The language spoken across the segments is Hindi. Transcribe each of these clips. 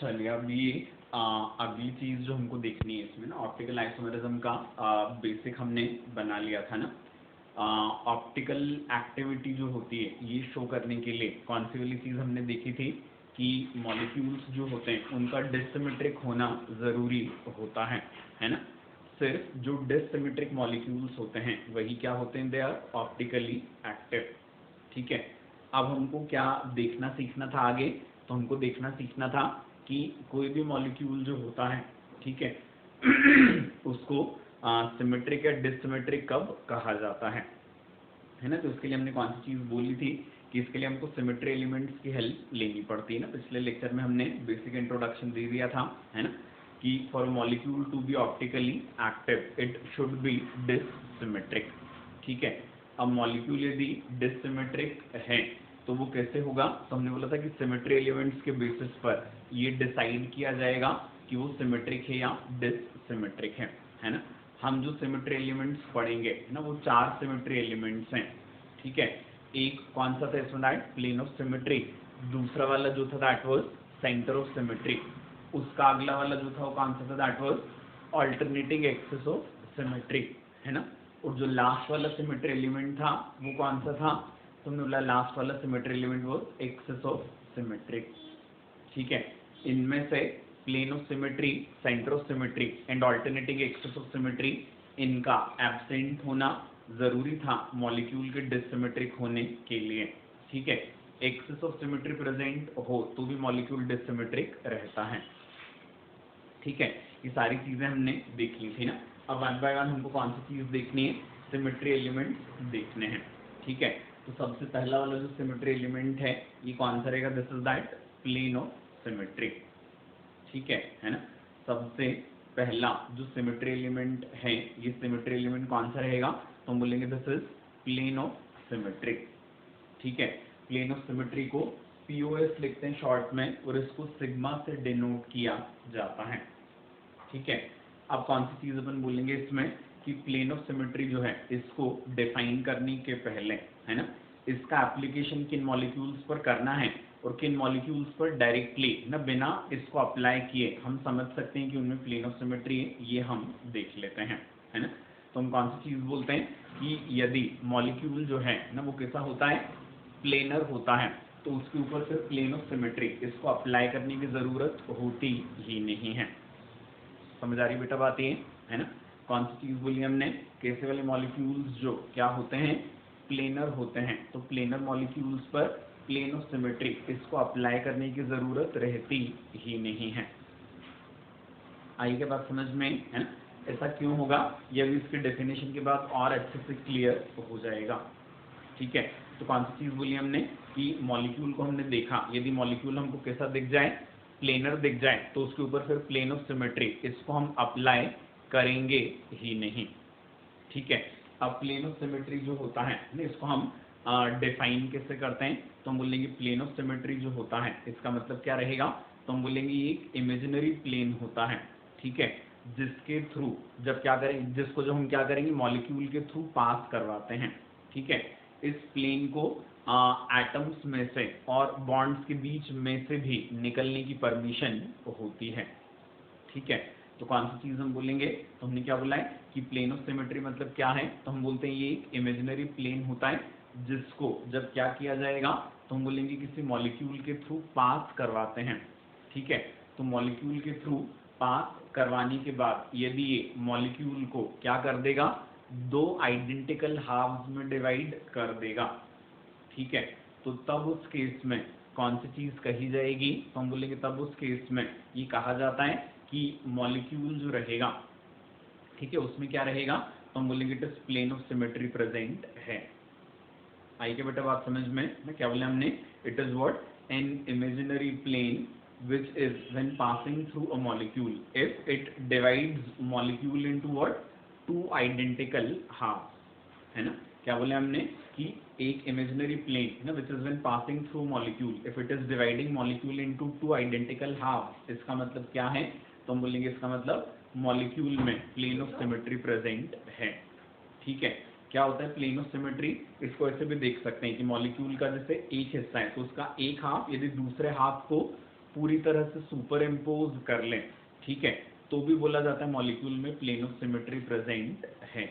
चलिए अब ये अगली चीज जो हमको देखनी है इसमें ना ऑप्टिकल आइसोमेरिज्म का बेसिक हमने बना लिया था ना। ऑप्टिकल एक्टिविटी जो होती है ये शो करने के लिए कौन सी वाली चीज हमने देखी थी कि मॉलिक्यूल्स जो होते हैं उनका डिसिमेट्रिक होना जरूरी होता है ना। सिर्फ जो डिसिमेट्रिक मॉलिक्यूल्स होते हैं वही क्या होते हैं, दे आर ऑप्टिकली एक्टिव। ठीक है, अब हमको क्या देखना सीखना था आगे, तो हमको देखना सीखना था कि कोई भी मॉलिक्यूल जो होता है, ठीक है उसको सिमेट्रिक या डिसिमेट्रिक कब कहा जाता है ना। तो उसके लिए हमने कौन सी चीज बोली थी कि इसके लिए हमको सिमेट्री एलिमेंट्स की हेल्प लेनी पड़ती है ना। पिछले लेक्चर में हमने बेसिक इंट्रोडक्शन दे दिया था, है ना, कि for molecule to be optically active it should be dissymmetric. ठीक है, अब मॉलिक्यूल यदि डिसिमेट्रिक है तो वो कैसे होगा, तो हमने बोला था कि सिमेट्री एलिमेंट्स के बेसिस पर ये डिसाइड किया जाएगा कि वो सिमेट्रिक है या डिसिमेट्रिक है ना। हम जो सिमेट्री एलिमेंट्स पढ़ेंगे ना वो 4 सिमेट्री एलिमेंट्स हैं। ठीक है, एक कौन सा था इसमें, दैट प्लेन ऑफ सिमेट्री। दूसरा वाला जो था that was centre of symmetry. उसका अगला वाला जो था वो कौन सा था, that was alternating axis of symmetry, है ना। और जो लास्ट वाला सिमेट्री एलिमेंट था वो कौन सा था, तो हमने बोला लास्ट वाला symmetry element was axis of symmetry. ठीक है, इनमें से plane of symmetry, centre of symmetry and alternating axis of symmetry, इनका एब्सेंट होना जरूरी था मॉलिक्यूल के डिसिमेट्रिक होने के लिए। ठीक है, एक्सिस ऑफ सिमेट्री प्रेजेंट हो तो भी मॉलिक्यूल डिसिमेट्रिक रहता है। ठीक है, ये सारी चीजें हमने देख ली थी ना। अब वन बाय वन हमको कौन सी चीज देखनी है, सिमेट्री एलिमेंट्स देखने हैं। ठीक है, तो सबसे पहला वाला जो सिमेट्री एलिमेंट है ये कौन सा रहेगा, this is that plane of symmetry. ठीक है ना। सबसे पहला जो सिमेट्री एलिमेंट है ये सिमेट्री एलिमेंट कौन सा रहेगा, तो हम बोलेंगे this is plane of symmetry. ठीक है, प्लेन ऑफ सिमेट्री को पीओएस लिखते हैं शॉर्ट में और इसको सिग्मा से डिनोट किया जाता है। ठीक है, अब कौन सी चीज अपन बोलेंगे इसमें कि प्लेन ऑफ सिमेट्री जो है इसको डिफाइन करने के पहले, है ना, इसका एप्लीकेशन किन मॉलिक्यूल्स पर करना है और किन मॉलिक्यूल्स पर डायरेक्टली ना बिना इसको अप्लाई किए हम समझ सकते हैं कि उनमें प्लेन ऑफ सिमेट्री है, ये हम देख लेते हैं, है ना। तो हम कौन सी चीज बोलते हैं कि यदि मॉलिक्यूल जो है ना वो कैसा होता है, प्लेनर होता है, तो उसके ऊपर फिर प्लेन ऑफ सिमेट्री इसको अप्लाई करने की जरूरत होती ही नहीं है। समझ आ रही बेटा बात ये, है ना। कौन सी चीज बोली हमने, कैसे वाले मॉलिक्यूल्स जो क्या होते हैं, प्लेनर होते हैं, तो प्लेनर मॉलिक्यूल्स पर प्लेन ऑफ सिमेट्री इसको अप्लाई करने की जरूरत रहती ही नहीं है। आई के बाद समझ में, है ना। ऐसा क्यों होगा ये भी इसके डेफिनेशन के बाद और अच्छे से क्लियर हो जाएगा। ठीक है, तो कौन सी चीज बोली हमने कि मॉलिक्यूल को हमने देखा, यदि मॉलिक्यूल हमको कैसा दिख जाए, प्लेनर दिख जाए, तो उसके ऊपर फिर प्लेन ऑफ सिमेट्री इसको हम अप्लाई करेंगे ही नहीं। ठीक है, अब प्लेन ऑफ सिमेट्री जो होता है ना इसको हम डिफाइन कैसे करते हैं, तो हम बोलेंगे प्लेन ऑफ सिमेट्री जो होता है इसका मतलब क्या रहेगा, तो हम बोलेंगे ये एक इमेजिनरी प्लेन होता है। ठीक है, जिसके थ्रू जब क्या करेंगे, जिसको जो हम क्या करेंगे मॉलिक्यूल के थ्रू पास करवाते हैं। ठीक है, इस प्लेन को एटम्स में से और बॉन्ड्स के बीच में से भी निकलने की परमिशन होती है। ठीक है, तो कौन सी चीज हम बोलेंगे, तो हमने क्या बोला है कि प्लेन ऑफ सिमेट्री मतलब क्या है, तो हम बोलते हैं ये एक इमेजिनरी प्लेन होता है जिसको जब क्या किया जाएगा, तो हम बोलेंगे किसी मॉलिक्यूल के थ्रू पास करवाते हैं। ठीक है, तो मॉलिक्यूल के थ्रू पास करवाने के बाद यदि ये मॉलिक्यूल को क्या कर देगा, 2 आइडेंटिकल हाफ्स में डिवाइड कर देगा। ठीक है, तो तब उस केस में कौन सी चीज कही जाएगी, तो हम बोलेंगे तब उस केस में ये कहा जाता है कि मॉलिक्यूल जो रहेगा, ठीक है, उसमें क्या रहेगा, तो हम बोलेंगे it is plane of symmetry present है। आई के बेटा बात समझ में ना, क्या बोले हमने, it is what an imaginary plane which is when passing through a molecule if it divides molecule into what, 2 identical halves, है ना। क्या बोले हमने कि एक इमेजिनरी प्लेन ना which is when passing through molecule if it is dividing molecule into 2 identical halves, इसका मतलब क्या है, तो हम बोलेंगे इसका मतलब मॉलिक्यूल में प्लेन ऑफ सिमेट्री प्रेजेंट है। ठीक है, क्या होता है प्लेन ऑफ सिमेट्री, इसको ऐसे भी देख सकते हैं कि मॉलिक्यूल का जैसे एक हिस्सा है तो उसका एक हाफ यदि दूसरे हाफ को पूरी तरह से सुपर इम्पोज कर लें, ठीक है, तो भी बोला जाता है मॉलिक्यूल में प्लेन ऑफ सिमेट्री प्रेजेंट है।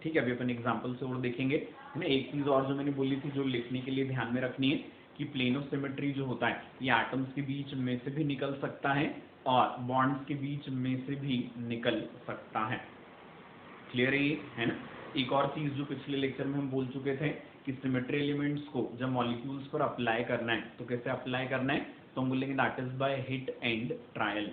ठीक है, अभी अपन एग्जांपल से और देखेंगे, है ना। एक चीज और जो मैंने बोली थी, जो लिखने के लिए ध्यान में रखनी है, कि प्लेन ऑफ सिमेट्री जो होता है ये एटम्स के बीच में से भी निकल सकता है और बॉन्ड्स के बीच में से भी निकल सकता है। क्लियर है ये, है ना। एक और चीज जो पिछले लेक्चर में हम बोल चुके थे कि सिमेट्री एलिमेंट्स को जब मॉलिक्यूल्स पर अप्लाई करना है तो कैसे अप्लाई करना है, तो हम बोलेंगे that is by hit and trial.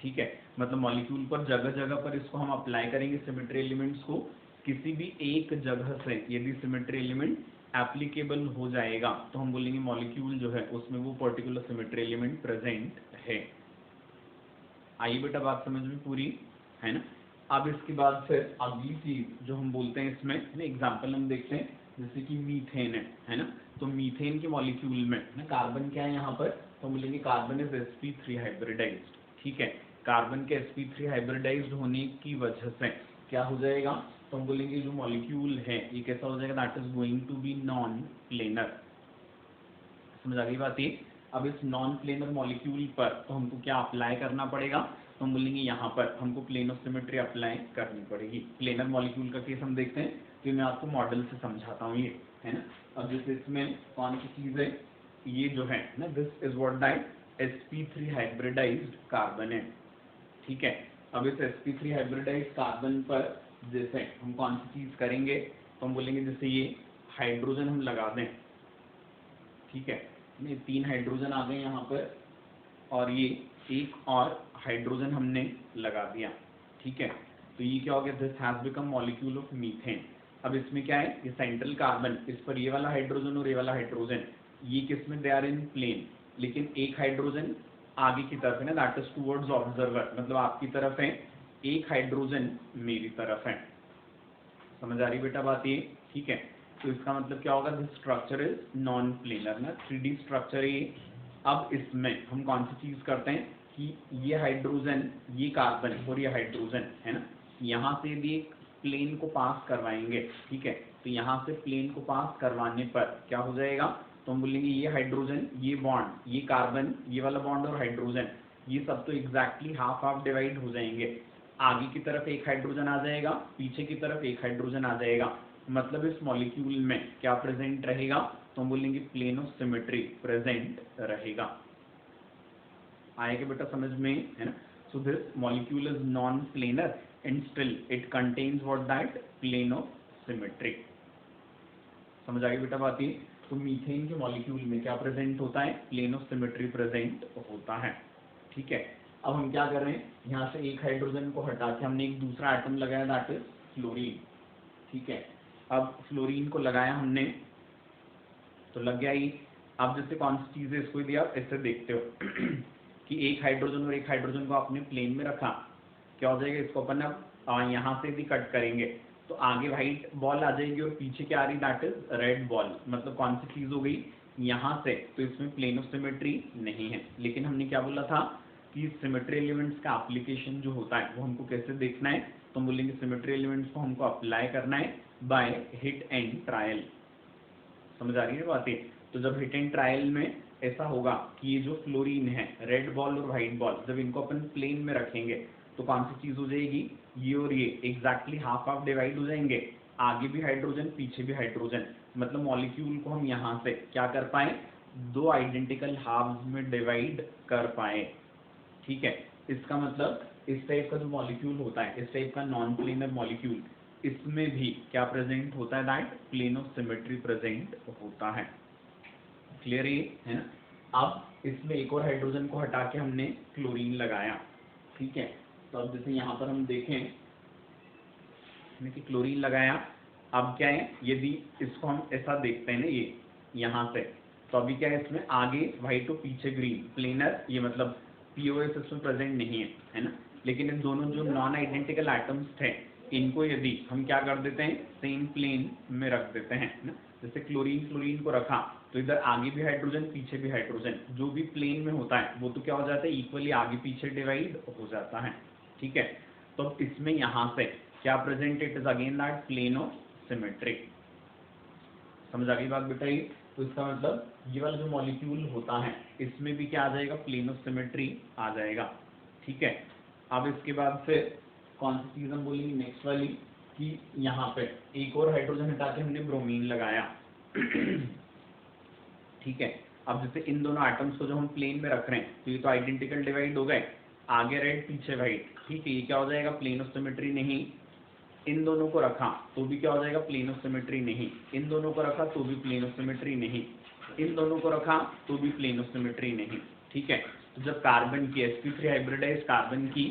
ठीक है, मतलब मॉलिक्यूल पर जगह जगह पर इसको हम अप्लाई करेंगे सिमेट्री एलिमेंट्स को। किसी भी एक जगह से यदि सिमेट्री एलिमेंट एप्लीकेबल हो जाएगा तो हम बोलेंगे मॉलिक्यूल जो है उसमें वो पर्टिकुलर सिमेट्री एलिमेंट प्रेजेंट है। आइए बेटा बात समझ में पूरी, है ना। अब इसके बाद फिर अगली चीज जो हम बोलते हैं इसमें, एग्जाम्पल हम देखते हैं, जैसे कि मीथेन है ना। तो मीथेन के मॉलिक्यूल में ना कार्बन क्या है यहाँ पर, तो हम बोलेंगे कार्बन इज sp3 हाइब्रिडाइज्ड। ठीक है, कार्बन के sp3 हाइब्रिडाइज्ड होने की वजह से क्या हो जाएगा, तो हम बोलेंगे जो मॉलिक्यूल है ये कैसा हो जाएगा, that is going to be non planar. समझ आ गई बात ये। अब इस नॉन प्लेनर मॉलिक्यूल पर तो हमको क्या अप्लाई करना पड़ेगा, तो हम बोलेंगे यहाँ पर हमको प्लेन ऑफ सिमेट्री अप्लाई करनी पड़ेगी। प्लेनर मॉलिक्यूल का केस हम देखते हैं, तो मैं आपको मॉडल से समझाता हूँ ये, है ना। अब जैसे इसमें कौन सी चीज है, ये जो है ना, this is what that sp3 hybridised carbon है। ठीक है, अब इस sp3 हाइब्रिडाइज्ड कार्बन पर जैसे हम कौन सी चीज करेंगे, तो हम बोलेंगे जैसे ये हाइड्रोजन हम लगा दें। ठीक है, ये 3 हाइड्रोजन आ गए यहाँ पर और ये एक और हाइड्रोजन हमने लगा दिया। ठीक है, तो ये क्या हो गया, this has become molecule of methane. अब इसमें क्या है, ये सेंट्रल कार्बन, इस पर ये वाला हाइड्रोजन और ये वाला हाइड्रोजन, ये किसमें, दे आर इन प्लेन, लेकिन एक हाइड्रोजन आगे की तरफ है ना, दैट इज टुवर्ड्स ऑब्जर्वर, मतलब आपकी तरफ है, एक हाइड्रोजन मेरी तरफ है। समझ आ रही बेटा बात ये। ठीक है, तो इसका मतलब क्या होगा, this structure is non planar ना, 3D स्ट्रक्चर है ये। अब इसमें हम कौन सी चीज करते हैं कि ये हाइड्रोजन, ये कार्बन और ये हाइड्रोजन है ना, यहाँ से यदि एक प्लेन को पास करवाएंगे, ठीक है, तो यहाँ से प्लेन को पास करवाने पर क्या हो जाएगा, तो हम बोलेंगे ये हाइड्रोजन, ये बॉन्ड, ये कार्बन, ये वाला बॉन्ड और हाइड्रोजन, ये सब तो एग्जैक्टली हाफ हाफ डिवाइड हो जाएंगे। आगे की तरफ एक हाइड्रोजन आ जाएगा, पीछे की तरफ एक हाइड्रोजन आ जाएगा, मतलब इस मॉलिक्यूल में क्या प्रेजेंट रहेगा, तो हम बोलेंगे प्लेन ऑफ सिमेट्री प्रेजेंट रहेगा। आएगा बेटा समझ में, है ना। So this molecule is non planar and still it contains what that plane of symmetry. समझ आ गई बेटा बात ये। तो मीथेन के मॉलिक्यूल में क्या प्रेजेंट होता है, प्लेन ऑफ सिमेट्री प्रेजेंट होता है। ठीक है, अब हम क्या कर रहे हैं, यहाँ से एक हाइड्रोजन को हटा के हमने एक दूसरा एटम लगाया, दैट इज फ्लोरीन। ठीक है, अब फ्लोरीन को लगाया हमने तो लग गया ही। अब जैसे कौन सी चीज है, इसको यदि आप ऐसे देखते हो कि एक हाइड्रोजन और एक हाइड्रोजन को आपने प्लेन में रखा, क्या हो जाएगा, इसको अपन अब यहाँ से यदि कट करेंगे तो आगे व्हाइट बॉल आ जाएगी और पीछे क्या आ रही, दैट इज रेड बॉल। मतलब कौन सी चीज हो गई यहाँ से, तो इसमें प्लेन ऑफ सिमेट्री नहीं है। लेकिन हमने क्या बोला था कि सिमेट्री एलिमेंट्स का एप्लीकेशन जो होता है वो हमको कैसे देखना है, तो हम बोलेंगे सिमेट्री एलिमेंट्स को हमको अप्लाई करना है बाय हिट एंड ट्रायल। समझ आ रही है बातें। तो जब हिट एंड ट्रायल में ऐसा होगा कि ये जो फ्लोरीन है, रेड बॉल और व्हाइट बॉल, जब इनको अपन प्लेन में रखेंगे तो कौन सी चीज हो जाएगी, ये और ये एग्जैक्टली हाफ हाफ डिवाइड हो जाएंगे, आगे भी हाइड्रोजन पीछे भी हाइड्रोजन, मतलब मॉलिक्यूल को हम यहाँ से क्या कर पाए, दो आइडेंटिकल हाफ्स में डिवाइड कर पाए। ठीक है, इसका मतलब इस टाइप का जो मॉलिक्यूल होता है, इस टाइप का नॉन प्लेनर मॉलिक्यूल, इसमें भी क्या प्रेजेंट होता है, that plane of symmetry present होता है। क्लियर है ना। अब इसमें एक और हाइड्रोजन को हटा के हमने क्लोरीन लगाया। ठीक है, तो अब जैसे यहाँ पर हम देखें कि क्लोरीन लगाया, अब क्या है, यदि इसको हम ऐसा देखते हैं ना, ये यहाँ से, तो अभी क्या है, इसमें आगे व्हाइट और पीछे ग्रीन प्लेनर, ये मतलब पीओएस इसमें प्रेजेंट नहीं है ना। लेकिन इन दोनों जो नॉन आइडेंटिकल एटम्स थे, इनको यदि हम क्या कर देते हैं, सेम प्लेन में रख देते हैं ना। जैसे क्लोरीन फ्लोरीन को रखा तो इधर आगे भी हाइड्रोजन पीछे भी हाइड्रोजन, जो भी प्लेन में होता है वो तो क्या हो जाता है, इक्वली आगे पीछे डिवाइड हो जाता है। ठीक है, तो इसमें यहाँ से क्या present, it is again that plane of symmetry. समझ आ गई बात बेटा ये। तो इसका मतलब ये वाला जो मॉलिक्यूल होता है इसमें भी क्या आ जाएगा, प्लेन ऑफ सिमेट्री आ जाएगा। ठीक है, अब इसके बाद फिर कौन सी चीज हम बोलेंगे नेक्स्ट वाली, कि यहाँ पे एक और हाइड्रोजन हटा के हमने ब्रोमीन लगाया। ठीक है, अब जैसे इन दोनों एटम्स को जो हम प्लेन में रख रहे हैं तो ये तो आइडेंटिकल डिवाइड हो गए, आगे रेड पीछे वाइट। ठीक है, ये क्या हो जाएगा, प्लेन ऑफ सिमेट्री नहीं। इन दोनों को रखा तो भी क्या हो जाएगा, प्लेन ऑफ सिमेट्री नहीं। इन दोनों को रखा तो भी प्लेन ऑफ सिमेट्री नहीं। इन दोनों को रखा तो भी प्लेन ऑफ सिमेट्री नहीं। ठीक है, तो जब कार्बन की sp3 हाइब्रिडाइज कार्बन की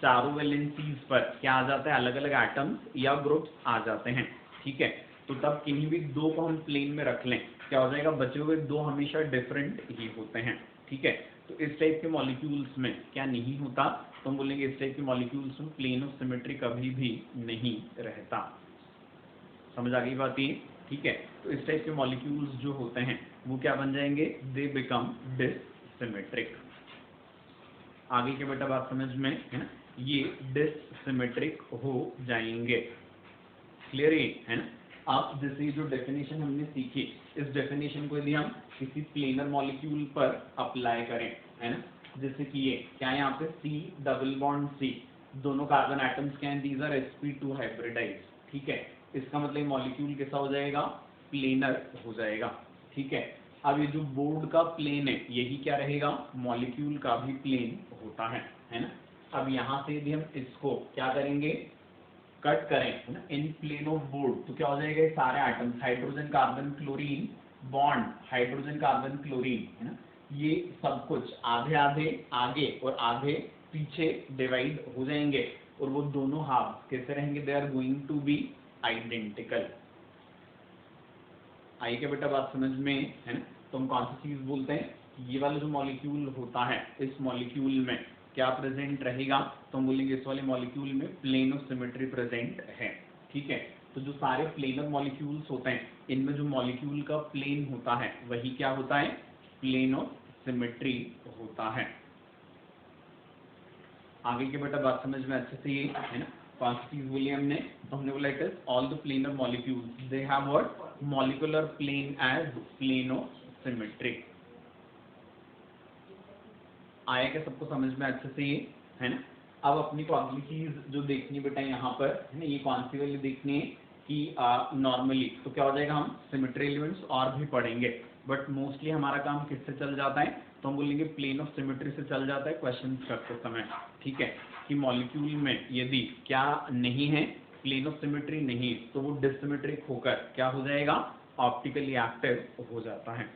चारों वैलेंसीज पर क्या आ जाता है, अलग अलग एटम्स या ग्रुप्स आ जाते हैं। ठीक है, तो तब किन्हीं भी दो को हम प्लेन में रख लें, क्या हो जाएगा, बचे हुए दो हमेशा डिफरेंट ही होते हैं। ठीक है, तो इस टाइप के मॉलिक्यूल्स में क्या नहीं होता, तो हम बोलेंगे इस टाइप के मॉलिक्यूल्स में प्लेन ऑफ सिमेट्री कभी भी नहीं रहता। समझ आ गई बात ये। ठीक है, तो इस टाइप के मॉलिक्यूल्स जो होते हैं वो क्या बन जाएंगे, दे बिकम डिससिमेट्रिक। आगे के बेटा बात समझ में है ना, ये डिससिमेट्रिक हो जाएंगे। क्लियर है ना। अब जैसे ये जो डेफिनेशन हमने सीखी, इस डेफिनेशन को यदि हम किसी प्लेनर मॉलिक्यूल पर अप्लाई करें, है ना, जैसे कि ये क्या है, यहाँ पे C डबल बॉन्ड C, दोनों कार्बन एटम्स क्या हैं, दीज आर sp2 हाइब्रिडाइज। ठीक है, इसका मतलब मॉलिक्यूल कैसा हो जाएगा, प्लेनर हो जाएगा। ठीक है, अब ये जो बोर्ड का प्लेन है यही क्या रहेगा, मॉलिक्यूल का भी प्लेन होता है ना। अब यहाँ से यदि हम इसको क्या करेंगे, कट करें, है ना, इन प्लेन ऑफ बोर्ड, तो क्या हो जाएगा, ये सारे atoms hydrogen carbon chlorine bond hydrogen carbon chlorine, है ना, ये सब कुछ आधे आधे आगे और आधे पीछे डिवाइड हो जाएंगे, और वो दोनों हाफ कैसे रहेंगे, they are going to be identical. आई क्या बेटा बात समझ में, है ना। तो हम कौन सी चीज बोलते हैं, ये वाला जो मॉलिक्यूल होता है, इस मॉलिक्यूल में क्या प्रेजेंट रहेगा, तो हम बोलेंगे इस वाले मॉलिक्यूल में प्लेन ऑफ सिमेट्री प्रेजेंट है। ठीक है, तो जो सारे प्लेनर मॉलिक्यूल्स होते हैं इनमें जो मॉलिक्यूल का प्लेन होता है वही क्या होता है, प्लेन ऑफ सिमेट्री होता है। आगे के बेटा बात समझ में अच्छे से, ये है ना, कौन सी चीज बोली हमने, तो हमने बोला it is all the planar molecules they have what, molecular plane as plane of symmetry. आया क्या सबको समझ में अच्छे से, ये है ना। अब अपनी को अगली चीज जो देखनी बेटा यहाँ पर, है ना, ये कौन सी वाली देखनी है कि नॉर्मली तो क्या हो जाएगा, हम सिमेट्री एलिमेंट्स और भी पढ़ेंगे, बट मोस्टली हमारा काम किससे चल जाता है, तो हम बोलेंगे प्लेन ऑफ सिमेट्री से चल जाता है क्वेश्चन करते समय। ठीक है, कि मॉलिक्यूल में यदि क्या नहीं है, प्लेन ऑफ सिमेट्री नहीं, तो वो डिससिमेट्रिक होकर क्या हो जाएगा, ऑप्टिकली एक्टिव हो जाता है।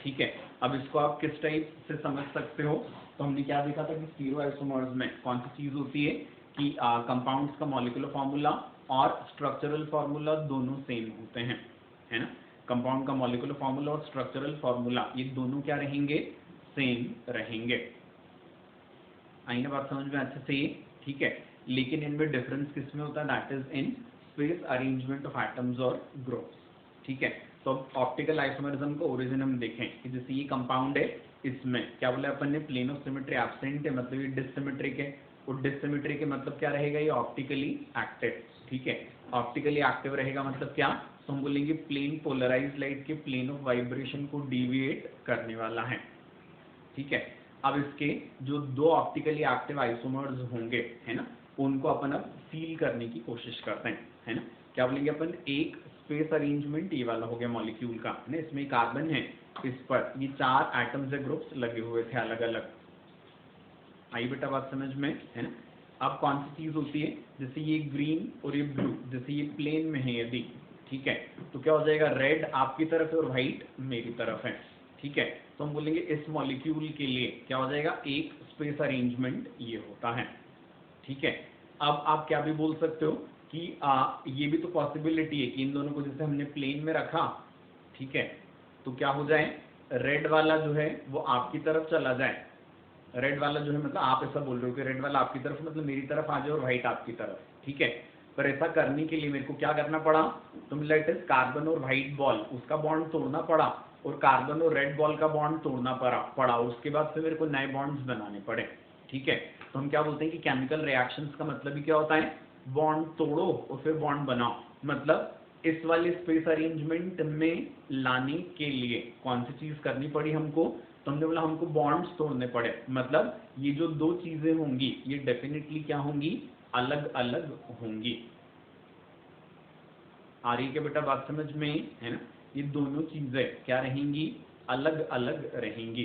ठीक है, अब इसको आप किस टाइप से समझ सकते हो, तो हमने क्या देखा था कि स्टीरियोआइसोमर्स में कौन सी चीज होती है कि कंपाउंड्स का मॉलिक्यूलर फार्मूला और स्ट्रक्चरल फार्मूला दोनों सेम होते हैं, है ना। कंपाउंड का मॉलिक्यूलर फार्मूला और स्ट्रक्चरल फार्मूला ये दोनों क्या रहेंगे, सेम रहेंगे। आई ना बात समझ में अच्छे से, ठीक है, लेकिन इनमें डिफरेंस किस में होता है, that is in space arrangement of atoms और ग्रुप्स। ठीक है, तो ऑप्टिकल आइसोमेरिज्म का ओरिजिन हम देखें कि जैसे ये कंपाउंड है, इसमें क्या बोला अपन ने, प्लेन ऑफ सिमेट्री एब्सेंट है, मतलब ये डिससिमेट्रिक है, और डिससिमेट्रिक के मतलब क्या रहेगा, ये ऑप्टिकली एक्टिव। ठीक है, ऑप्टिकली एक्टिव रहेगा मतलब क्या, तो हम बोलेंगे प्लेन पोलराइज्ड लाइट के प्लेन ऑफ वाइब्रेशन को डिविएट करने वाला है। ठीक है, अब इसके जो दो ऑप्टिकली एक्टिव आइसोमर्स होंगे, है ना, उनको अपन अब सील करने की कोशिश करते हैं, है ना। क्या बोलेंगे अपन, एक स्पेस अरेंजमेंट ये वाला हो गया मॉलिक्यूल का, है ना, इसमें कार्बन है, इस पर ये चार एटम्स या ग्रुप्स लगे हुए थे अलग अलग। आई बेटा बात समझ में, है ना। अब कौन सी चीज होती है, जैसे ये ग्रीन और ये ब्लू, जैसे ये प्लेन में है यदि, ठीक है, तो क्या हो जाएगा, रेड आपकी तरफ है और व्हाइट मेरी तरफ है। ठीक है, तो हम बोलेंगे इस मॉलिक्यूल के लिए क्या हो जाएगा, एक स्पेस अरेंजमेंट ये होता है। ठीक है, अब आप क्या भी बोल सकते हो कि ये भी तो पॉसिबिलिटी है कि इन दोनों को जैसे हमने प्लेन में रखा, ठीक है, तो क्या हो जाए, रेड वाला जो है वो आपकी तरफ चला जाए, रेड वाला जो है मतलब आप ऐसा बोल रहे हो कि रेड वाला आपकी तरफ मतलब मेरी तरफ आ जाए और व्हाइट आपकी तरफ। ठीक है, पर ऐसा करने के लिए मेरे को क्या करना पड़ा, तो लेट इज कार्बन और व्हाइट बॉल उसका बॉन्ड तोड़ना पड़ा, और कार्बन और रेड बॉल का बॉन्ड तोड़ना पड़ा, और उसके बाद फिर मेरे को नए बॉन्ड्स बनाने पड़े। ठीक है, तो हम क्या बोलते हैं कि केमिकल रिएक्शंस का मतलब ही क्या होता है, बॉन्ड तोड़ो और फिर बॉन्ड बनाओ। मतलब इस वाले स्पेस अरेंजमेंट में लाने के लिए कौन सी चीज करनी पड़ी हमको, तो हमने बोला हमको बॉन्ड्स तोड़ने पड़े, मतलब ये जो दो चीजें होंगी ये डेफिनेटली क्या होंगी, अलग अलग होंगी। आ रही है क्या बेटा बात समझ में, है ना? ये दोनों चीजें क्या रहेंगी, अलग अलग रहेंगी।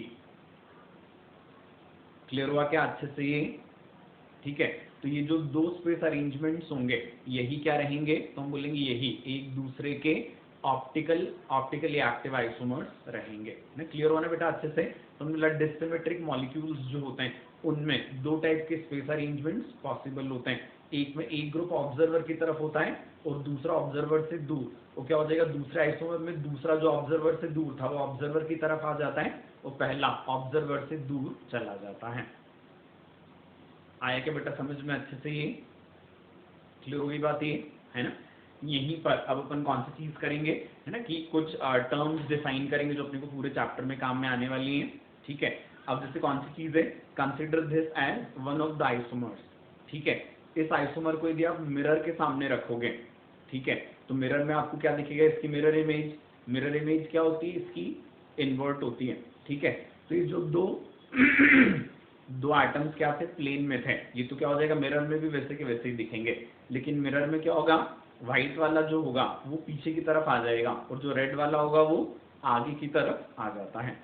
क्लियर हुआ क्या अच्छे से ये? ठीक है, तो ये जो दो स्पेस अरेंजमेंट्स होंगे यही क्या रहेंगे, तो हम बोलेंगे यही एक दूसरे के ऑप्टिकली एक्टिव आइसोमर्स रहेंगे ना। क्लियर होना बेटा अच्छे से? तो मतलब डिसिमेट्रिक मॉलिक्यूल्स जो होते हैं उनमें दो टाइप के स्पेस अरेंजमेंट्स पॉसिबल होते हैं, एक में एक ग्रुप ऑब्जर्वर की तरफ होता है और दूसरा ऑब्जर्वर से दूर। वो क्या हो जाएगा, दूसरे आइसोमर में दूसरा जो ऑब्जर्वर से दूर था वो ऑब्जर्वर की तरफ आ जाता है और पहला ऑब्जर्वर से दूर चला जाता है। आया क्या बेटा समझ में अच्छे से? ये क्लियर हो गई बात ये, है ना? यहीं पर अब अपन कौन सी चीज करेंगे, है ना, कि कुछ टर्म्स डिफाइन करेंगे जो अपने को पूरे चैप्टर में काम में आने वाली हैं। ठीक है, अब जैसे कौन सी चीज है, consider this as one of the isomers. ठीक है, इस आइसोमर को यदि आप मिरर के सामने रखोगे, ठीक है, तो मिरर में आपको क्या दिखेगा, इसकी मिरर इमेज। मिरर इमेज क्या होती है, इसकी इन्वर्ट होती है। ठीक है, तो ये जो दो दो एटम्स क्या थे, प्लेन में थे, ये तो क्या हो जाएगा, मिरर में भी वैसे के वैसे ही दिखेंगे, लेकिन मिरर में क्या होगा, व्हाइट वाला जो होगा वो पीछे की तरफ आ जाएगा और जो रेड वाला होगा वो आगे की तरफ आ जाता है।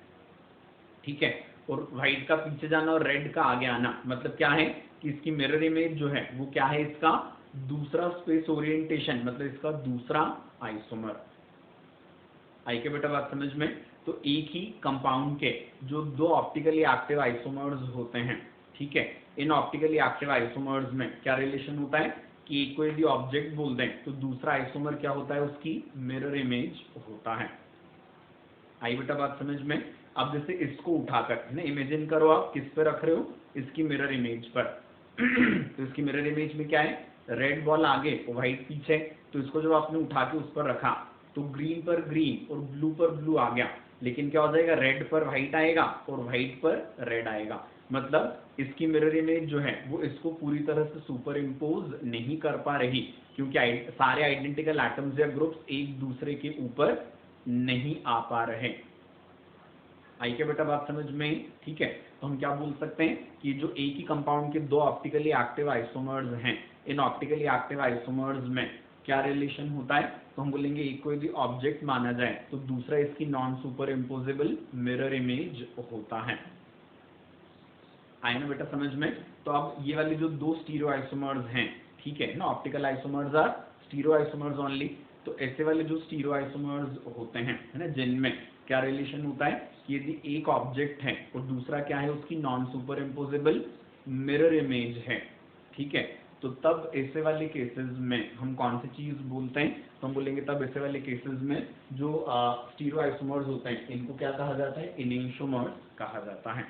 ठीक है, और व्हाइट का पीछे जाना और रेड का आगे आना मतलब क्या है कि इसकी मिरर इमेज जो है वो क्या है, इसका दूसरा स्पेस ओरिएंटेशन, मतलब इसका दूसरा आइसोमर। आई के बेटा बात समझ में? तो एक ही कंपाउंड के जो दो ऑप्टिकली एक्टिव आइसोमर्स होते हैं, ठीक है, इन ऑप्टिकली एक्टिव आइसोमर्स में क्या रिलेशन होता है कि एक को यदि ऑब्जेक्ट बोल दें तो दूसरा आइसोमर क्या होता है, उसकी मिरर इमेज होता है। आई बेटा बात समझ में? अब जैसे इसको उठाकर ना इमेजिन करो, आप किस पे रख रहे हो, इसकी मिरर इमेज पर तो इसकी मिरर इमेज में क्या है, रेड बॉल आगे और व्हाइट पीछे, तो इसको जब आपने उठा के उस पर रखा तो ग्रीन पर ग्रीन और ब्लू पर ब्लू आ गया, लेकिन क्या हो जाएगा, रेड पर व्हाइट आएगा और व्हाइट पर रेड आएगा। मतलब इसकी मिरर इमेज जो है वो इसको पूरी तरह से सुपर इम्पोज नहीं कर पा रही, क्योंकि सारे आइडेंटिकल एटम्स या ग्रुप्स एक दूसरे के ऊपर नहीं आ पा रहे। आई क्या बेटा बात समझ में? ठीक है, तो हम क्या बोल सकते हैं कि जो एक ही कंपाउंड के दो ऑप्टिकली एक्टिव आइसोमर्स हैं, इन ऑप्टिकली एक्टिव आइसोमर्स में क्या रिलेशन होता है, तो हम बोलेंगे एक को यदि ऑब्जेक्ट माना जाए तो दूसरा इसकी non super imposable mirror image होता है। आए ना बेटा समझ में? तो अब ये वाली जो दो स्टीरियो आइसोमर्स हैं, ठीक है ना, optical isomers are stereo isomers only, तो ऐसे वाले जो स्टीरियो आइसोमर्स होते हैं, है ना, जिनमें क्या रिलेशन होता है कि यदि एक ऑब्जेक्ट है और दूसरा क्या है, उसकी non super imposable mirror image है, ठीक है, तो तब ऐसे वाले केसेस में हम कौन सी चीज बोलते हैं, तो हम बोलेंगे तब ऐसे वाले केसेस में जो स्टीरियो आइसोमर्स होते हैं इनको क्या कहा जाता है, इनेंशियोमर्स कहा जाता है।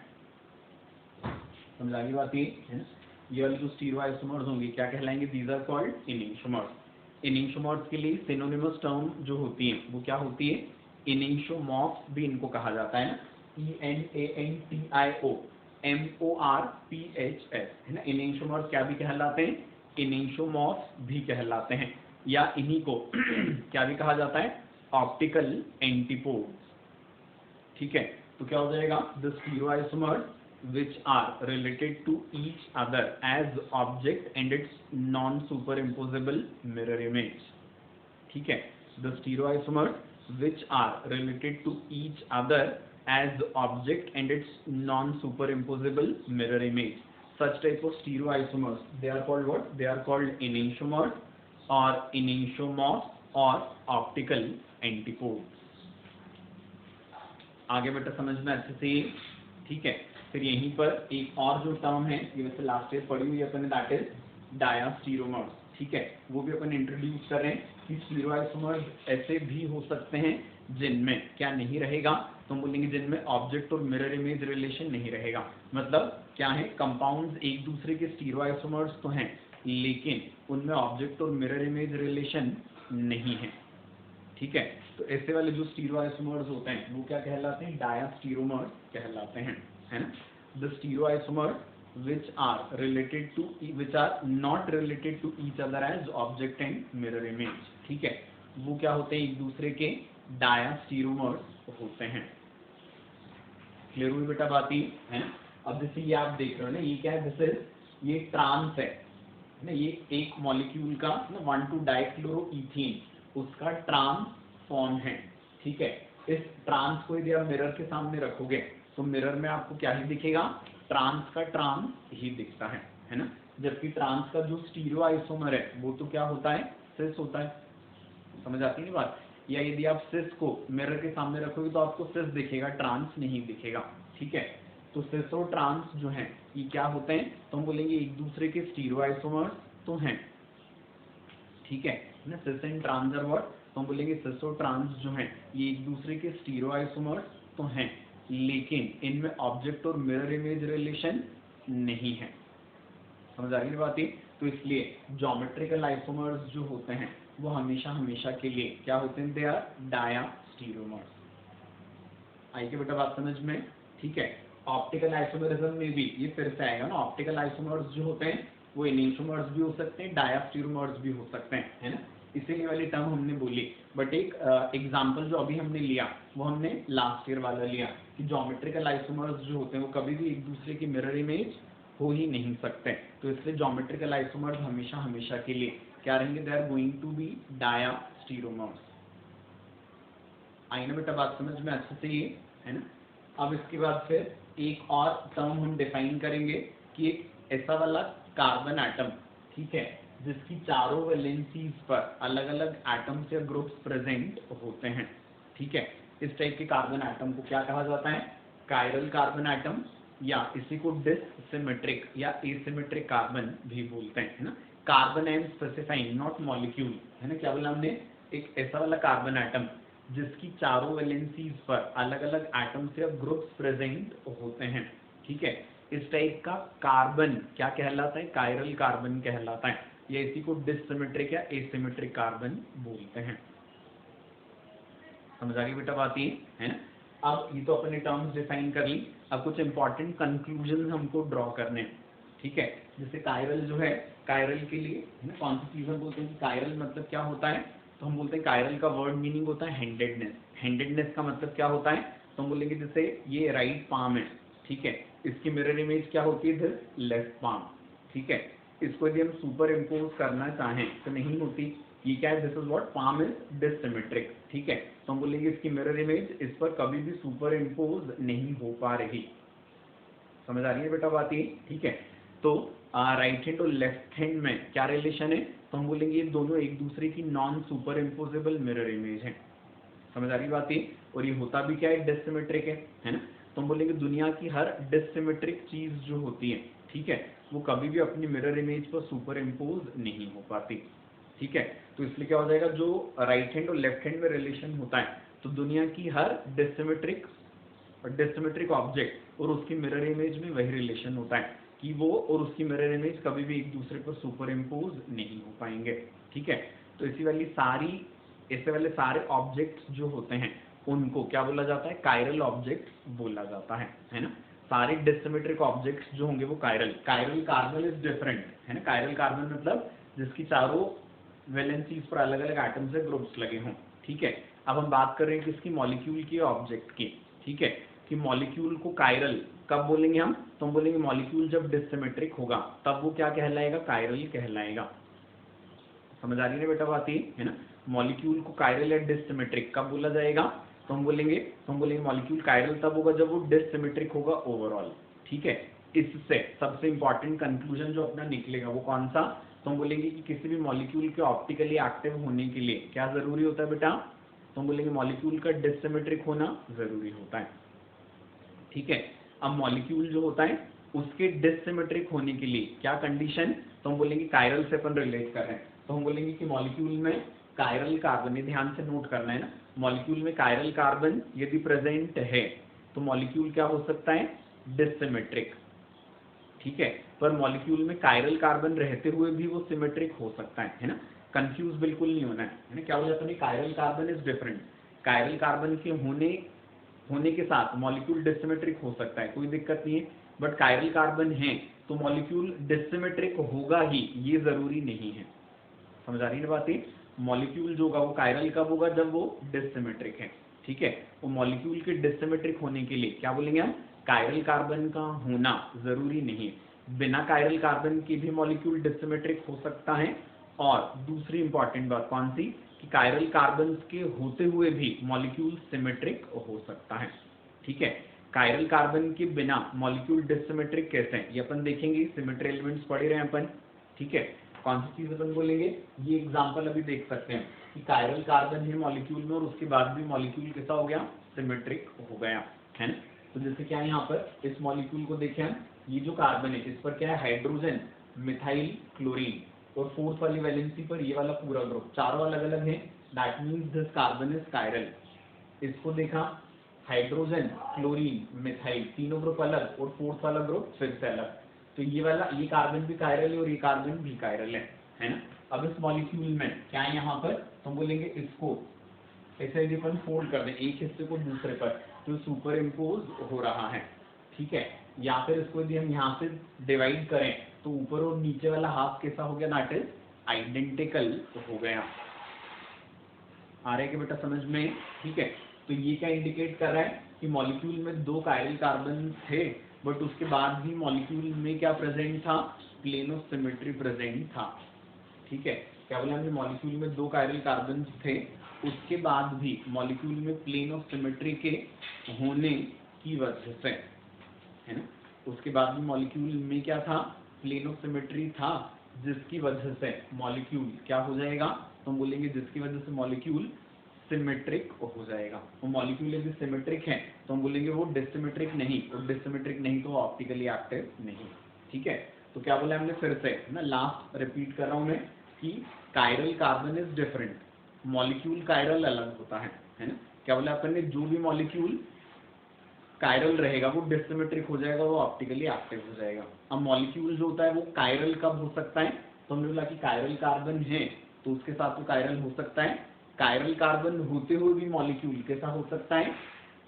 समझ आ गई बात ये, है ना? ये वाले जो स्टीरियो आइसोमर्स होंगे क्या कहलाएंगे, these are called enantiomers. Enantiomers के लिए सिनोनिमस टर्म जो होती है वो क्या होती है, इनेंशियोमॉर्फ्स भी इनको कहा जाता है ना, ENANTIO MORPHS, है ना। इनेंशियोमर्स क्या भी कहलाते हैं, इनेंशियोमॉर्फ्स भी कहलाते हैं, या इन्हीं को क्या भी कहा जाता है, ऑप्टिकल एंटीपोड्स। ठीक है, तो क्या हो जाएगा, the stereo isomers which are related to each other as object and its non-superimposable mirror image. ठीक है, the stereoisomers which are related to each other as object and its non-superimposable mirror image. Such type of stereoisomers, they are called what? They are called enantiomers or enantiomorphs or optical antipodes. आगे बेटा समझ में अच्छे से, ठीक है। फिर यहीं पर एक और जो टर्म है, ये वैसे लास्ट ईयर पढ़ी हुई है अपने, दैट इज डायास्टीरोमर्स। ठीक है, वो भी अपन इंट्रोड्यूस कर रहे हैं कि स्टीरियोआइसोमर्स ऐसे भी हो सकते हैं जिनमें क्या नहीं रहेगा, तो हम बोलेंगे जिनमें ऑब्जेक्ट और मिरर इमेज रिलेशन नहीं रहेगा। मतलब क्या है, कंपाउंड्स एक दूसरे के स्टीरियोआइसोमर्स तो हैं लेकिन उनमें ऑब्जेक्ट और मिरर इमेज रिलेशन नहीं है। ठीक है, तो ऐसे वाले जो स्टीरियोआइसोमर्स होते हैं वो क्या कहलाते हैं, डायास्टीरोमर्स कहलाते हैं, है ना। The stereoisomers which are not related to each other as object and mirror image। ठीक है, वो क्या होते हैं, एक दूसरे के डायास्टीरोमर्स होते हैं। क्लियर हुई बेटा बात ही है ना। अब जैसे ये आप देख रहे हो ना, ये क्या है, दिस इज ये ट्रांस है ना, ये एक मॉलिक्यूल का ना 1,2 डाइक्लोरोइथेन उसका ट्रांस फॉर्म है। ठीक है, इस ट्रांस को यदि आप मिरर के सामने रखोगे तो मिरर में आपको क्या ही दिखेगा, ट्रांस का ट्रांस ही दिखता है ना। जबकि ट्रांस का जो स्टीरियो आइसोमर है वो तो क्या होता है, सिस होता है। समझ आती है बात। या यदि आप सिस को मिरर के सामने रखोगे तो आपको सिस दिखेगा, ट्रांस नहीं दिखेगा। ठीक है, तो सिस और ट्रांस जो हैं ये क्या होते हैं, तो हम बोलेंगे एक दूसरे के स्टीरियो आइसोमर तो हैं। ठीक है ना, cis and trans are what, तो हम बोलेंगे सिस और ट्रांस जो हैं ये एक दूसरे के स्टीरियो आइसोमर तो हैं, लेकिन इनमें ऑब्जेक्ट और मिरर इमेज रिलेशन नहीं है। समझ आ रही बात है। तो इसलिए ज्योमेट्रिकल आइसोमर्स जो होते हैं वो हमेशा हमेशा के लिए क्या होते हैं, दे आर डायास्टीरोमर्स। आई के बेटा बात समझ में। ठीक है, ऑप्टिकल आइसोमरिज्म में भी ये फिर से आएगा ना, ऑप्टिकल आइसोमर्स जो होते हैं वो एनिसोमर्स भी हो सकते हैं, डायास्टीरोमर्स भी हो सकते हैं, है ना। इसीलिए वाली टर्म हमने बोली। बट एक एग्जांपल जो अभी हमने लिया वो हमने लास्ट ईयर वाला लिया कि ज्योमेट्रिकल आइसोमर्स जो होते हैं वो कभी भी एक दूसरे की मिरर इमेज हो ही नहीं सकते। तो इसलिए ज्योमेट्रिकल आइसोमर्स हमेशा हमेशा के लिए क्या रहेंगे, they are going to be diastereomers. आई ना बेटा बात समझ में अच्छे से, ये है ना। अब इसके बाद फिर एक और टर्म हम डिफाइन करेंगे कि एक ऐसा वाला कार्बन एटम, ठीक है, जिसकी चारों वैलेंसीज पर अलग अलग एटम्स या ग्रुप्स प्रेजेंट होते हैं। ठीक है, इस टाइप के कार्बन एटम को क्या कहा जाता है, कायरल कार्बन एटम, या इसी को डिसिमेट्रिक या एसिमेट्रिक कार्बन भी बोलते हैं, है ना। Carbon and specifying not molecule, है ना। क्या बोला हमने, एक ऐसा वाला कार्बन एटम जिसकी चारों वैलेंसीज पर अलग अलग एटम्स या ग्रुप्स प्रेजेंट होते हैं। ठीक है, इस टाइप का कार्बन क्या कहलाता है, कायरल कार्बन कहलाता है, या इसी को डिसिमेट्रिक या एसिमेट्रिक कार्बन बोलते हैं। समझ आ गई बेटा बात ये, है ना। अब ये तो अपने टर्म्स डिफाइन कर ली, अब कुछ इंपॉर्टेंट कंक्लूजन हमको ड्रॉ करने हैं। ठीक है, जैसे कायरल जो है, कायरल के लिए है ना कौन सी चीज हम बोलते हैं कि कायरल मतलब क्या होता है, तो हम बोलते हैं कायरल का वर्ड मीनिंग होता है हैंडेडनेस। हैंडेडनेस का मतलब क्या होता है, तो हम बोलेंगे जैसे ये राइट पाम है, ठीक है, इसकी मिरर इमेज क्या होती है, इधर लेफ्ट पाम। ठीक है, इसको यदि हम सुपर इम्पोज करना चाहें तो नहीं होती, ये क्या है, this is what, palm is dissymmetric. ठीक है, तो हम बोलेंगे इसकी मिरर इमेज इस पर कभी भी सुपर इम्पोज नहीं हो पा रही। समझ आ रही है बेटा बात ये। ठीक है, तो राइट हैंड और लेफ्ट हैंड में क्या रिलेशन है, तो हम बोलेंगे ये दोनों एक दूसरे की non super imposable mirror image है। समझ आ रही बात ये। और ये होता भी क्या है, डिसिमेट्रिक है ना। तो हम बोलेंगे दुनिया की हर डिसिमेट्रिक चीज जो होती है, ठीक है, वो कभी भी अपनी मिरर इमेज पर सुपर इम्पोज नहीं हो पाती। ठीक है, तो इसलिए क्या हो जाएगा, जो राइट हैंड और लेफ्ट हैंड में रिलेशन होता है, तो दुनिया की हर डिसिमेट्रिक ऑब्जेक्ट और उसकी मिरर इमेज में वही रिलेशन होता है कि वो और उसकी मिरर इमेज कभी भी एक दूसरे पर सुपर इम्पोज नहीं हो पाएंगे। ठीक है, तो इसी वाली सारी ऐसे वाले सारे ऑब्जेक्ट्स जो होते हैं उनको क्या बोला जाता है, कायरल ऑब्जेक्ट्स बोला जाता है ना। सारे डिसिमेट्रिक ऑब्जेक्ट्स जो होंगे वो कायरल कार्बन इज डिफरेंट, है ना। कायरल कार्बन मतलब जिसकी चारों वैलेंसीज पर अलग अलग एटम्स या ग्रुप्स लगे हों। ठीक है, अब हम बात कर रहे हैं किसकी, मॉलिक्यूल की, ऑब्जेक्ट की। ठीक है, कि मॉलिक्यूल को कायरल कब बोलेंगे हम, तो हम बोलेंगे मॉलिक्यूल जब डिसिमेट्रिक होगा तब वो क्या कहलाएगा, कायरल कहलाएगा। समझ आ रही है बेटा बात ये, है ना। मॉलिक्यूल को कायरल या डिसिमेट्रिक कब बोला जाएगा, तो हम बोलेंगे मॉलिक्यूल कायरल तब होगा जब वो डिसिमेट्रिक होगा ओवरऑल। ठीक है, इससे सबसे इंपॉर्टेंट कंक्लूजन जो अपना निकलेगा वो कौन सा, तो हम बोलेंगे कि किसी भी मॉलिक्यूल के ऑप्टिकली एक्टिव होने के लिए क्या जरूरी होता है बेटा, तो हम बोलेंगे मॉलिक्यूल का डिसिमेट्रिक होना जरूरी होता है। ठीक है, अब मॉलिक्यूल जो होता है उसके डिसिमेट्रिक होने के लिए क्या कंडीशन, तो हम बोलेंगे कायरल से अपन रिलेट कर रहे हैं, तो हम बोलेंगे कि मॉलिक्यूल में कायरल कार्बन, ये ध्यान से नोट करना है ना, मॉलिक्यूल में कायरल कार्बन यदि प्रेजेंट है तो मॉलिक्यूल क्या हो सकता है, डिसिमेट्रिक। ठीक है, पर मॉलिक्यूल में कायरल कार्बन रहते हुए भी वो सिमेट्रिक हो सकता है ना। कंफ्यूज बिल्कुल नहीं होना है ना। क्या हो जाता है, chiral carbon is different, chiral carbon के होने के साथ मॉलिक्यूल डिसिमेट्रिक हो सकता है, कोई दिक्कत नहीं है। बट कायरल कार्बन है तो मॉलिक्यूल डिसिमेट्रिक होगा ही, ये जरूरी नहीं है। समझ आ रही है बात ये। मॉलिक्यूल जो होगा वो कायरल कब होगा, जब वो डिसिमेट्रिक है। ठीक है, वो मॉलिक्यूल के डिसिमेट्रिक होने के लिए क्या बोलेंगे हम, कायरल कार्बन का होना जरूरी नहीं है, बिना कायरल कार्बन के भी मॉलिक्यूल डिसिमेट्रिक हो सकता है। और दूसरी इंपॉर्टेंट बात कौन सी, कि कायरल कार्बन के होते हुए भी मॉलिक्यूल सिमेट्रिक हो सकता है। ठीक है, कायरल कार्बन के बिना मॉलिक्यूल डिसिमेट्रिक कैसे हैं ये अपन देखेंगे, सिमेट्री एलिमेंट्स पढ़े रहे हैं अपन। ठीक है, कौन सी चीज अपन बोलेंगे, ये एग्जांपल अभी देख सकते हैं कि कायरल कार्बन है मॉलिक्यूल में और उसके बाद भी मॉलिक्यूल कैसा हो गया, सिमेट्रिक हो गया, है ना। तो जैसे क्या है यहाँ पर इस मॉलिक्यूल को देखें हम, ये जो कार्बन है इस पर क्या है, हाइड्रोजन, मिथाइल क्लोरीन, और फोर्थ वाली वैलेंसी पर ये वाला पूरा ग्रुप, चारों अलग अलग है, that means this carbon is chiral. इसको देखा, हाइड्रोजन, क्लोरीन, मिथाइल, तीनों ग्रुप अलग और फोर्थ वाला ग्रुप फिर से अलग, तो ये वाला, ये कार्बन भी कायरल है और ये कार्बन भी कायरल है ना। अब इस मॉलिक्यूल में क्या है यहाँ पर, तो हम बोलेंगे इसको ऐसे यदि अपन फोल्ड कर दें एक हिस्से को दूसरे पर, तो सुपर इम्पोज हो रहा है। ठीक है, या फिर इसको यदि हम यहाँ से डिवाइड करें तो ऊपर और नीचे वाला हाफ कैसा हो गया, दैट इज आइडेंटिकल हो गया। आ रहा है कि बेटा समझ में। ठीक है, तो ये क्या इंडिकेट कर रहा है कि मॉलिक्यूल में दो कायरल कार्बन थे, बट उसके बाद भी मॉलिक्यूल में क्या प्रेजेंट था, प्लेन ऑफ सिमेट्री प्रेजेंट था। ठीक है, क्या बोले हमने, मॉलिक्यूल में दो कायरल कार्बन थे, उसके बाद भी मॉलिक्यूल में प्लेन ऑफ सिमेट्री के होने की वजह से, है ना, उसके बाद भी मॉलिक्यूल में क्या था, प्लेन ऑफ सिमेट्री था, जिसकी वजह से मॉलिक्यूल क्या हो जाएगा, तो हम बोलेंगे जिसकी वजह से मॉलिक्यूल सिमेट्रिक हो जाएगा। वो मॉलिक्यूल यदि सिमेट्रिक है तो हम बोलेंगे वो डिसिमेट्रिक नहीं, और डिसिमेट्रिक नहीं तो ऑप्टिकली एक्टिव नहीं। ठीक है, तो क्या बोला हमने फिर से ना, लास्ट रिपीट कर रहा हूं मैं कि chiral carbon is different, molecule chiral अलग होता है ना। क्या बोला अपन ने, जो भी मॉलिक्यूल कायरल रहेगा वो डिसिमेट्रिक हो जाएगा, वो ऑप्टिकली एक्टिव हो जाएगा। अब मॉलिक्यूल जो होता है वो कायरल कब हो सकता है, तो हमने बोला कि कायरल कार्बन है तो उसके साथ तो कायरल हो सकता है, कायरल कार्बन होते हुए भी मॉलिक्यूल कैसा हो सकता है,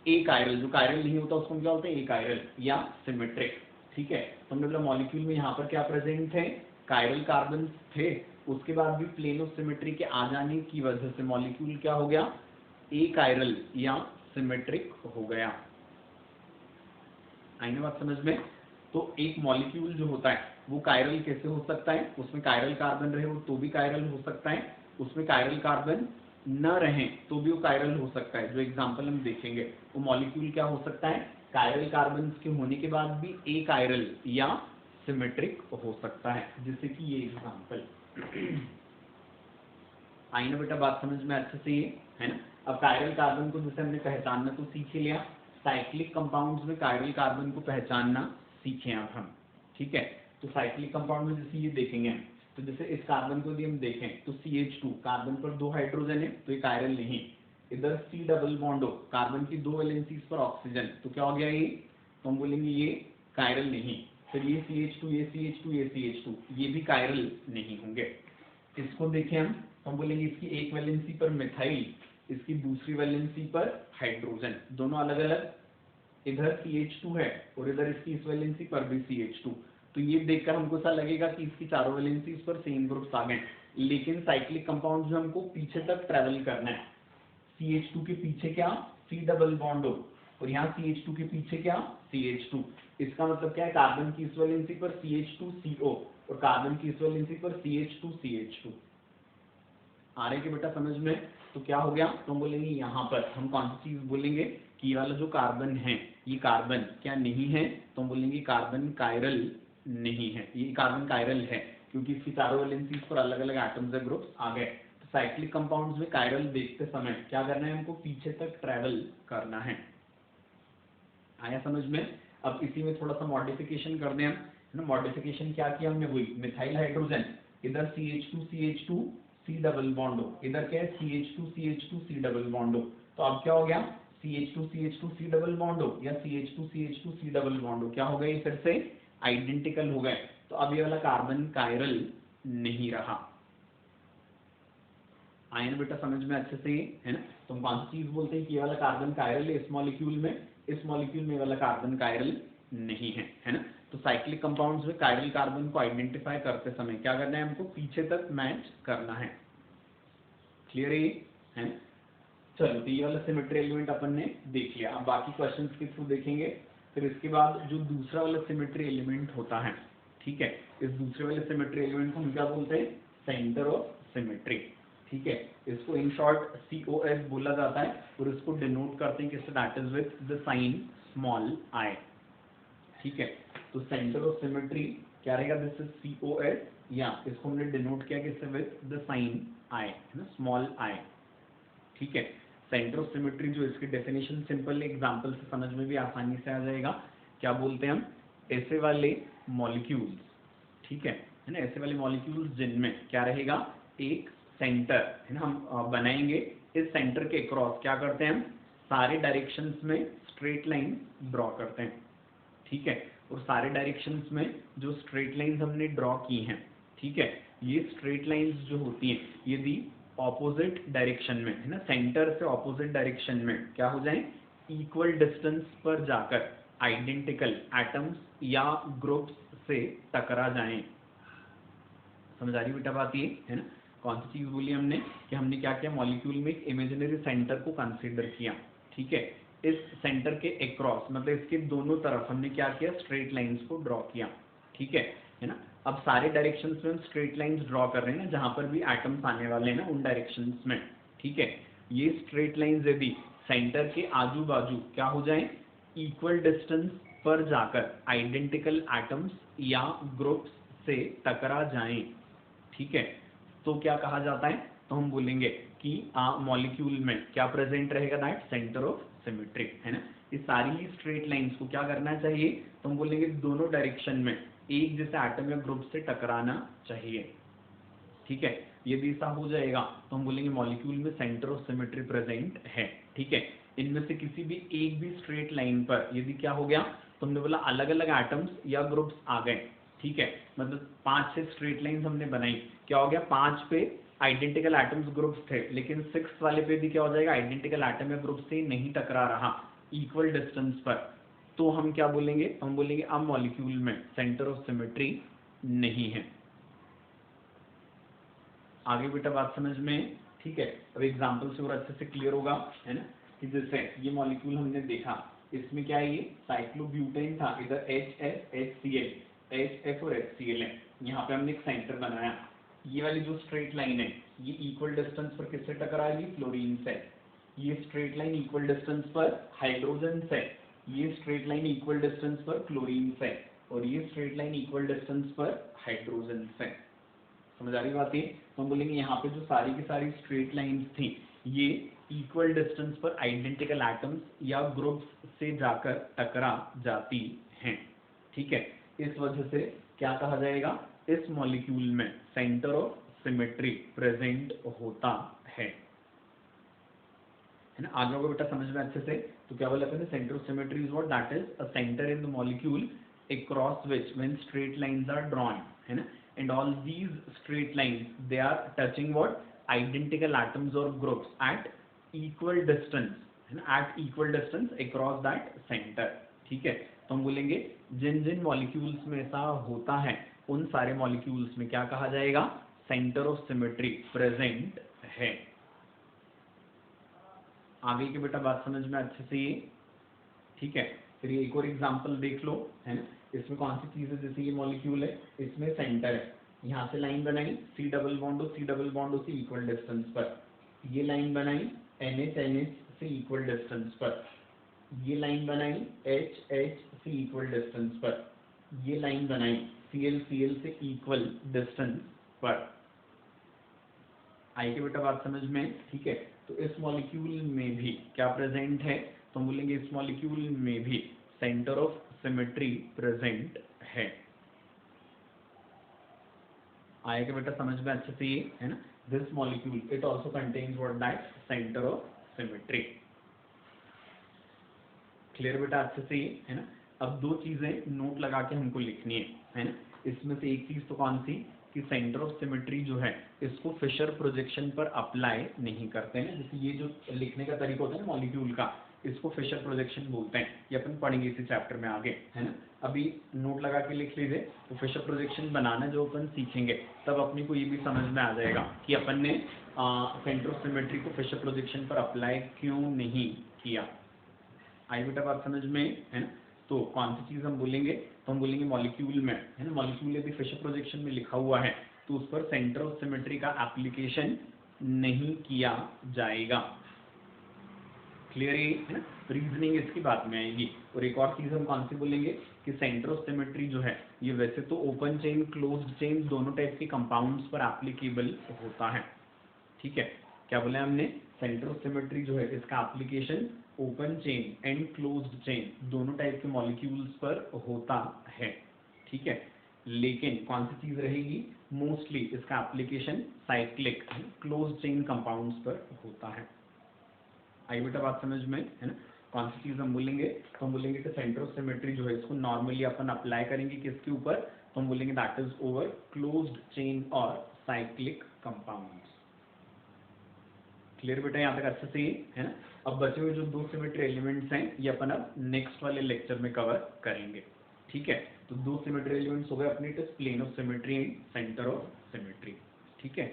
ए कायरल, जो कायरल नहीं होता उसको क्या होता है, ए कायरल या सिमेट्रिक। ठीक है, तो हमने बोला मॉलिक्यूल में यहाँ पर क्या प्रेजेंट है, कायरल कार्बन थे, उसके बाद भी प्लेन ऑफ सिमेट्री के आ जाने की वजह से मॉलिक्यूल क्या हो गया, ए कायरल या सिमेट्रिक हो गया। आई ना बात समझ में। तो एक मॉलिक्यूल जो होता है वो कायरल कैसे हो सकता है, उसमें कायरल कार्बन रहे हो तो भी कायरल हो सकता है, उसमें कायरल कार्बन न रहे तो भी वो कायरल हो सकता है। जो एग्जांपल हम देखेंगे वो मॉलिक्यूल क्या हो सकता है, कायरल कार्बन के होने के बाद भी ए कायरल या सिमेट्रिक हो सकता है, जैसे कि ये एग्जांपल। आई ना बेटा बात समझ में अच्छे से, ये है ना। अब कायरल कार्बन को जैसे हमने पहचानना तो सीख ही लिया, साइक्लिक कंपाउंड्स में कायरल कार्बन को पहचानना सीखे अब हम। ठीक है, तो साइक्लिक कंपाउंड में जैसे ये देखेंगे, तो जैसे इस कार्बन को यदि हम देखें तो CH2, कार्बन पर दो हाइड्रोजन है तो ये कायरल नहीं, इधर C डबल बॉन्ड हो, कार्बन की दो वैलेंसीज पर ऑक्सीजन, तो क्या हो गया ये, तो हम बोलेंगे ये कायरल नहीं। फिर ये CH2, ये CH2, ये CH2, ये भी कायरल नहीं होंगे। इसको देखें हम बोलेंगे इसकी एक वैलेंसी पर मिथाइल, इसकी दूसरी वैलेंसी पर हाइड्रोजन, दोनों अलग अलग, इधर CH2 है और इधर इसकी इस वैलेंसी पर भी CH2, तो ये देखकर हमको ऐसा लगेगा कि इसकी चारों वैलेंसीज पर सेम ग्रुप्स आ गए, लेकिन साइक्लिक कंपाउंड्स में हमको पीछे तक ट्रेवल करना है। CH2 के पीछे क्या, C डबल बॉन्ड हो, और यहाँ CH2 के पीछे क्या, CH2। इसका मतलब क्या है, कार्बन की इस वैलेंसी पर CH2CO और कार्बन की इस वैलेंसी पर CH2CH2। आ रहे कि बेटा समझ में। तो क्या हो गया, तो हम बोलेंगे यहाँ पर हम कौन सी चीज बोलेंगे कि ये वाला जो कार्बन है ये कार्बन क्या नहीं है, तो हम बोलेंगे कार्बन कायरल नहीं है, ये कार्बन कायरल है क्योंकि इसकी चारों वैलेंसीज पर अलग अलग एटम्स या ग्रुप्स आ गए। तो साइक्लिक कंपाउंड्स में कायरल देखते समय क्या करना है, हमको पीछे तक ट्रेवल करना है। आया समझ में। अब इसी में थोड़ा सा मॉडिफिकेशन कर दें हम, है ना। मॉडिफिकेशन क्या किया हमने, वही मिथाइल हाइड्रोजन, इधर CH2CH2 C डबल बॉन्ड हो, इधर क्या है CH2CH2 C डबल बॉन्ड हो, तो अब क्या हो गया, CH2CH2 C डबल बॉन्ड हो या CH2CH2 C डबल बॉन्ड हो, क्या हो गए, फिर से आइडेंटिकल हो गए। तो अब ये वाला कार्बन कायरल नहीं रहा। आए ना बेटा समझ में अच्छे से, है ना। तो हम कौन सी चीज बोलते हैं कि ये वाला कार्बन कायरल है इस मॉलिक्यूल में, इस मॉलिक्यूल में वाला कार्बन कायरल नहीं है ना। तो साइक्लिक कंपाउंड्स में कायरल कार्बन को आइडेंटिफाई करते समय क्या करना है, हमको पीछे तक मैच करना है क्लियर है ना? चलो तो ये वाला सिमेट्री एलिमेंट अपन ने देख लिया। अब बाकी क्वेश्चंस के थ्रू देखेंगे। फिर इसके बाद जो दूसरा वाला सिमेट्री एलिमेंट होता है, ठीक है, इस दूसरे वाले सिमेट्री एलिमेंट को हम क्या बोलते हैं? सेंटर ऑफ सिमेट्री, ठीक है। इसको इन शॉर्ट COS बोला जाता है और इसको डिनोट करते हैं किससे? That is with the sign small i, ठीक है। तो सेंटर ऑफ सिमेट्री क्या रहेगा? दिस इज COS, या इसको हमने डिनोट किया किससे? विद द साइन आई, है ना, स्मॉल आई, ठीक है। सेंटर ऑफ सिमेट्री जो इसकी डेफिनेशन सिंपल एग्जांपल से समझ में भी आसानी से आ जाएगा। क्या बोलते हैं हम? ऐसे वाले मॉलिक्यूल्स, ठीक है ना, ऐसे वाले मॉलिक्यूल्स जिनमें क्या रहेगा? एक सेंटर, है ना, हम बनाएंगे। इस सेंटर के क्रॉस क्या करते हैं हम? सारे डायरेक्शंस में स्ट्रेट लाइन ड्रॉ करते हैं, ठीक है। और सारे डायरेक्शंस में जो स्ट्रेट लाइंस हमने ड्रॉ की हैं, ठीक है, ये स्ट्रेट लाइंस जो होती हैं यदि ऑपोजिट डायरेक्शन में, है ना, सेंटर से ऑपोजिट डायरेक्शन में क्या हो जाए? इक्वल डिस्टेंस पर जाकर आइडेंटिकल एटम्स या ग्रुप्स से टकरा जाएं। समझ आ रही बेटा बात ये, है ना? कौन सी चीज बोली हमने? कि हमने क्या किया? मॉलिक्यूल में एक इमेजिनरी सेंटर को कंसीडर किया, ठीक है। इस सेंटर के अक्रॉस, मतलब इसके दोनों तरफ हमने क्या किया? स्ट्रेट लाइंस को ड्रॉ किया, ठीक है ना। अब सारे डायरेक्शंस में हम स्ट्रेट लाइंस ड्रॉ कर रहे हैं ना, जहां पर भी एटम्स आने वाले हैं ना उन डायरेक्शंस में, ठीक है। ये स्ट्रेट लाइंस यदि सेंटर के आजू बाजू क्या हो जाए? इक्वल डिस्टेंस पर जाकर आइडेंटिकल एटम्स या ग्रुप्स से टकरा जाएं, ठीक है, तो क्या कहा जाता है? तो हम बोलेंगे कि मॉलिक्यूल में क्या प्रेजेंट रहेगा? दैट सेंटर ऑफ सिमेट्री, है ना। इस सारी स्ट्रेट लाइंस को क्या करना चाहिए? तो हम बोलेंगे दोनों डायरेक्शन में एक जैसे एटम या ग्रुप से टकराना चाहिए, ठीक है। यदि ऐसा हो जाएगा तो हम बोलेंगे मॉलिक्यूल में सेंटर ऑफ सिमेट्री प्रेजेंट है, ठीक है। इनमें से किसी भी एक भी स्ट्रेट लाइन पर यदि क्या हो गया? तो हमने बोला अलग अलग एटम्स या ग्रुप्स आ गए, ठीक है, मतलब 5-6 स्ट्रेट लाइंस हमने बनाई। क्या हो गया? 5 पे आइडेंटिकल एटम्स ग्रुप्स थे, लेकिन 6 वाले पे भी क्या हो जाएगा? आइडेंटिकल एटम या ग्रुप से नहीं टकरा रहा इक्वल डिस्टेंस पर, तो हम क्या बोलेंगे? हम बोलेंगे अब मॉलिक्यूल में सेंटर ऑफ सिमेट्री नहीं है। आगे बेटा बात समझ में, ठीक है। अब एग्जांपल से और अच्छे से क्लियर होगा, है ना, कि जैसे ये मॉलिक्यूल हमने देखा, इसमें क्या है? ये साइक्लोब्यूटेन था, इधर HF HCl, HF और HCl है। यहाँ पे हमने एक सेंटर बनाया। ये वाली जो स्ट्रेट लाइन है ये इक्वल डिस्टेंस पर किससे टकराएगी? फ्लोरीन से। ये स्ट्रेट लाइन इक्वल डिस्टेंस पर हाइड्रोजन से, ये स्ट्रेट लाइन इक्वल डिस्टेंस पर क्लोरीन से, और ये स्ट्रेट लाइन इक्वल डिस्टेंस पर हाइड्रोजन से। समझ आ रही बात है? तो हम बोलेंगे यहाँ पे जो सारी की सारी स्ट्रेट लाइंस थी ये इक्वल डिस्टेंस पर आइडेंटिकल एटम्स या ग्रुप्स से जाकर टकरा जाती हैं, ठीक है। इस वजह से क्या कहा जाएगा? इस मॉलिक्यूल में सेंटर ऑफ सिमेट्री प्रेजेंट होता है ना। आ जाओगे बेटा समझ में अच्छे से। तो क्या बोला? Centre of symmetry is what? That is a centre in the molecule across which when straight lines are drawn, है ना, and all these straight lines they are touching what? Identical atoms or groups at equal distance, है ना, at equal distance across that center, ठीक है। तो हम बोलेंगे जिन जिन मॉलिक्यूल्स में ऐसा होता है उन सारे मॉलिक्यूल्स में क्या कहा जाएगा? सेंटर ऑफ सिमेट्री प्रेजेंट है। आगे की बेटा बात समझ में अच्छे से, ठीक है। फिर ये एक और एग्जांपल देख लो, है ना। इसमें कौन सी चीज है? जैसे ये मॉलिक्यूल है, इसमें सेंटर है, यहाँ से लाइन बनाई C डबल बॉन्ड से इक्वल डिस्टेंस पर, ये लाइन बनाई NH से इक्वल डिस्टेंस पर, ये लाइन बनाई H से इक्वल डिस्टेंस पर, ये लाइन बनाई Cl से इक्वल डिस्टेंस पर। आई के बेटा बात समझ में, ठीक है। तो इस मॉलिक्यूल में भी क्या प्रेजेंट है? तो हम बोलेंगे इस मॉलिक्यूल में भी सेंटर ऑफ सिमेट्री प्रेजेंट है। आएगा बेटा समझ में अच्छे से, ये है ना। This molecule it also contains what? That centre of symmetry. Clear बेटा अच्छे से, है ना। अब दो चीजें नोट लगा के हमको लिखनी है ना। इसमें से एक चीज तो कौन सी? कि सेंटर ऑफ सिमेट्री जो है इसको फिशर प्रोजेक्शन पर अप्लाई नहीं करते हैं। जैसे ये जो लिखने का तरीका होता है ना मॉलिक्यूल का, इसको फिशर प्रोजेक्शन बोलते हैं। ये अपन पढ़ेंगे इसी चैप्टर में आगे, है ना। अभी नोट लगा के लिख लीजिए। तो फिशर प्रोजेक्शन बनाना जो अपन सीखेंगे तब अपने को ये भी समझ में आ जाएगा कि अपन ने सेंटर ऑफ सिमेट्री को फिशर प्रोजेक्शन पर अप्लाई क्यों नहीं किया। आई बेटा बात समझ में, है ना। तो कौन सी चीज हम बोलेंगे, तो हम बोलेंगे मॉलिक्यूल में, है ना। मॉलिक्यूल यदि फिशर प्रोजेक्शन में लिखा हुआ है तो उस पर सेंटर ऑफ सिमेट्री का एप्लीकेशन नहीं किया जाएगा। क्लियर है ना। रीजनिंग इसकी बात में आएगी। और एक और चीज हम कौन सी बोलेंगे कि सेंटर ऑफ सिमेट्री जो है ये वैसे तो ओपन चेन क्लोज्ड चेन दोनों टाइप के कंपाउंड्स पर एप्लीकेबल होता है। ठीक है, क्या बोले हमने, सेंटर ऑफ सिमेट्री जो है इसका application open chain and closed chain दोनों टाइप के मॉलिक्यूल्स पर होता है। ठीक है, लेकिन कौन सी चीज रहेगी, मोस्टली इसका application cyclic closed chain compounds पर होता है। आई बेटा बात समझ में, है ना। कौन सी चीज हम बोलेंगे, तो हम बोलेंगे कि सेंटर ऑफ सिमेट्री जो है इसको नॉर्मली अपन अप्लाई करेंगे किसके ऊपर, तो हम बोलेंगे that is over closed chain और साइक्लिक कंपाउंड्स। क्लियर बेटा, यहाँ तक अच्छे से, है ना। अब बचे हुए जो दो सिमेट्री एलिमेंट्स हैं ये अपन अब नेक्स्ट वाले लेक्चर में कवर करेंगे। ठीक है, तो दो सिमेट्री एलिमेंट्स हो गए अपने, it is plane of symmetry and centre of symmetry. ठीक है।